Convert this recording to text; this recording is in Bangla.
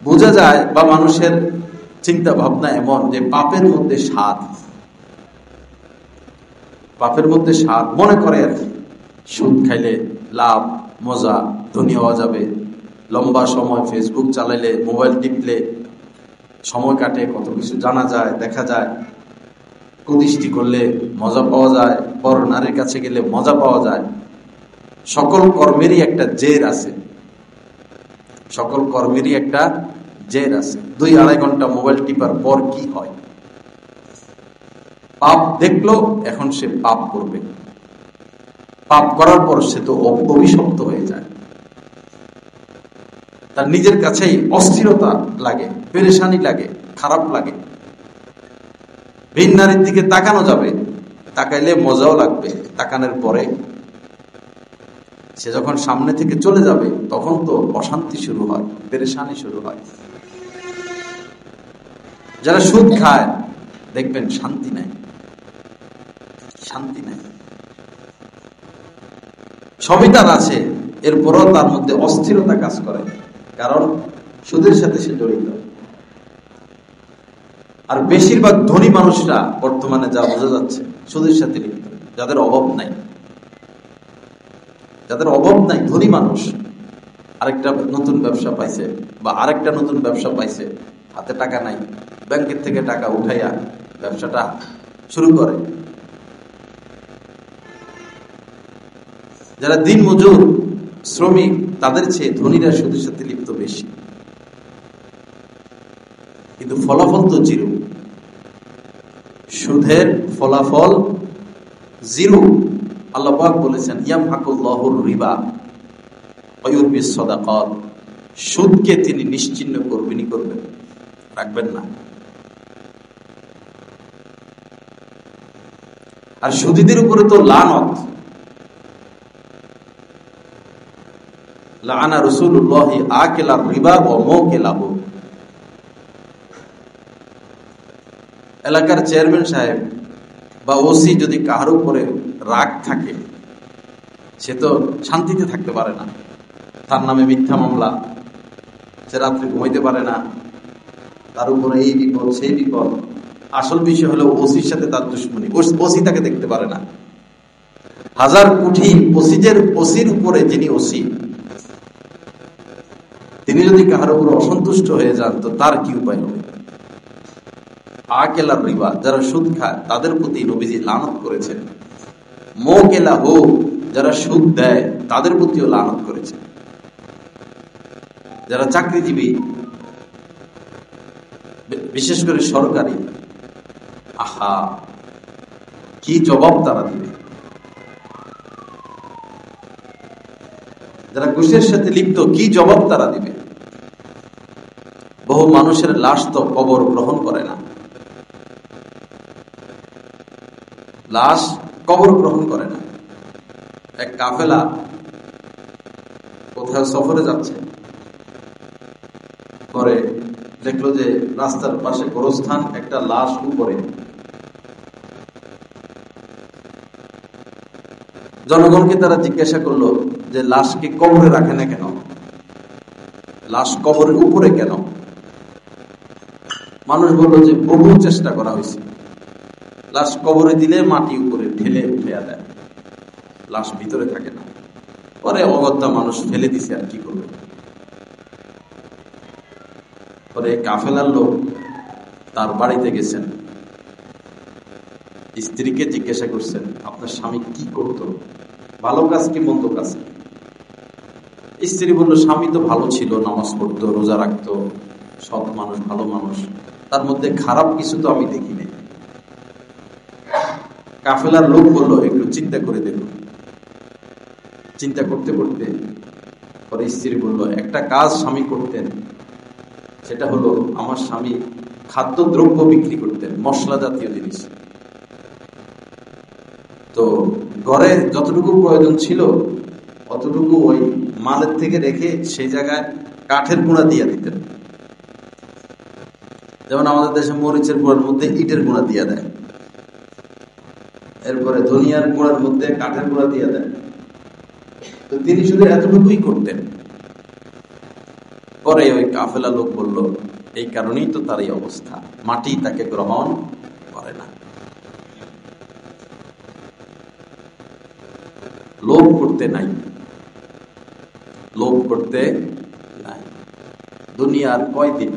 বোঝা যায় বা মানুষের চিন্তা ভাবনা এমন যে পাপের মধ্যে স্বাদ, পাপের মধ্যে স্বাদ মনে করে আর কি। সুদ খাইলে লাভ, মজা, ধনী হওয়া যাবে, লম্বা সময় ফেসবুক চালাইলে, মোবাইল টিপলে সময় কাটে, কত কিছু জানা যায়, দেখা যায়। কুদৃষ্টি করলে মজা পাওয়া যায়, পর নারীর কাছে গেলে মজা পাওয়া যায়। সকল কর্মেরই একটা জের আছে, সকল কর্মেরই একটা জের আছে। 2-2.5 ঘন্টা মোবাইল টিপার পর কি হয়? পাপ দেখলো, এখন সে পাপ করবে। পাপ করার পর সে তো অভিশপ্ত হয়ে যায়, তার নিজের কাছেই অস্থিরতা লাগে, পেরেশানি লাগে, খারাপ লাগে। ভিন নারীর দিকে তাকানো যাবে, তাকাইলে মজাও লাগবে, তাকানোর পরে সে যখন সামনে থেকে চলে যাবে তখন তো অশান্তি শুরু হয়, পেরেশানি শুরু হয়। যারা সুদ খায় দেখবেন শান্তি নাই, শান্তি নাই। সবই তার আছে, এরপরও তার মধ্যে অস্থিরতা কাজ করে, কারণ সুদের সাথে সে জড়িত। আর বেশিরভাগ ধনী মানুষরা বর্তমানে যা বোঝা যাচ্ছে সুদের সাথে লিপ্ত, যাদের অভাব নাই, যাদের অভাব নাই, ধনী মানুষ আরেকটা নতুন ব্যবসা পাইছে বা আরেকটা নতুন ব্যবসা পাইছে, হাতে টাকা নাই, ব্যাংকের থেকে টাকা উঠাইয়া ব্যবসাটা শুরু করে। যারা দিন মজুর শ্রমিক তাদের চেয়ে ধনীরা সুদের সাথে লিপ্ত বেশি, কিন্তু ফলাফল তো জিরো। সুদের ফলাফল জিরো। আল্লাহ পাক বলেছেন ইয়ামহাকুল্লাহুর রিবা ওয়া ইউরবিস সাদাকাত, সুদকে তিনি নিশ্চিহ্ন করবেনই করবেন, রাখবেন না। আর সুদীদের উপরে তো লানত, লাআনা রাসূলুল্লাহি আকিলার রিবা ওয়া মুকিলাহু। এলাকার চেয়ারম্যান সাহেব বা ওসি যদি কাহার উপরে রাগ থাকে, সে তো শান্তিতে থাকতে পারে না। তার নামে মিথ্যা মামলা, সে রাত্রে ঘুমাইতে পারে না, তার উপরে এই বিপদ সেই বিপদ। আসল বিষয় হলো ওসির সাথে তার দুশ্মনী, ওসি তাকে দেখতে পারে না। 1000 কোটি ওসির উপরে যিনি ওসি, তিনি যদি কাহার উপরে অসন্তুষ্ট হয়ে যান তো তার কি উপায় হবে? আকেলার রিবা, যারা সুদ খায় তাদের প্রতি নবীজি লানত করেছেন। মোকেলা হো, যারা সুদ দেয় তাদের প্রতিও লানত করেছেন। যারা চাকরিজীবী, বিশেষ করে সরকারি, আহা কি জবাব তারা দিবে। যারা ঘুষের সাথে লিপ্ত, কি জবাব তারা দিবে। বহু মানুষের লাশ তো কবর গ্রহণ করে না, লাশ কবর গ্রহণ করে না। এক কাফেলা কোথাও সফরে যাচ্ছে, পরে দেখলো যে রাস্তার পাশে গোরস্থান, একটা লাশ উপরে। জনগণকে তারা জিজ্ঞাসা করলো যে লাশকে কবরে রাখে না কেন, লাশ কবরের উপরে কেন? মানুষ বলল যে বহু চেষ্টা করা হয়েছে, লাশ কবরে দিলে মাটি উপরে ঠেলে উঠে দেয়, লাশ ভিতরে থাকে না। পরে অগত্যা মানুষ ফেলে দিছে, আর কি করবে। পরে কাফেলার লোক তার বাড়িতে গেছেন, স্ত্রীকে জিজ্ঞাসা করছেন আপনার স্বামী কি করতো, ভালো কাজ কি মন্দ কাজ? স্ত্রী বলল স্বামী তো ভালো ছিল, নামাজ পড়তো, রোজা রাখতো, সৎ মানুষ, ভালো মানুষ, তার মধ্যে খারাপ কিছু তো আমি দেখিনি। কাফেলার লোক বলল একটু চিন্তা করে দেখুন। চিন্তা করতে করতে পরে স্ত্রী বলল একটা কাজ স্বামী করতেন, সেটা হলো আমার স্বামী খাদ্যদ্রব্য বিক্রি করতেন, মশলা জাতীয় জিনিস। তো ঘরে যতটুকু প্রয়োজন ছিল অতটুকু ওই মালের থেকে রেখে সেই জায়গায় কাঠের গুঁড়া দিয়ে দিতেন। যেমন আমাদের দেশে মরিচের গুঁড়ার মধ্যে ইটের গুঁড়া দিয়ে দেয়, এরপরে ধনিয়ার গুঁড়ার মধ্যে কাঠের গুঁড়া দিয়ে দেয়। তো তিনি শুধু এতটুকুই করতেন। পরে ওই কাফেলা লোক বলল, এই কারণেই তো তার এই অবস্থা, মাটি তাকে গ্রহণ করে না। লোভ করতে নাই, লোভ করতে নাই। দুনিয়ার কয়দিন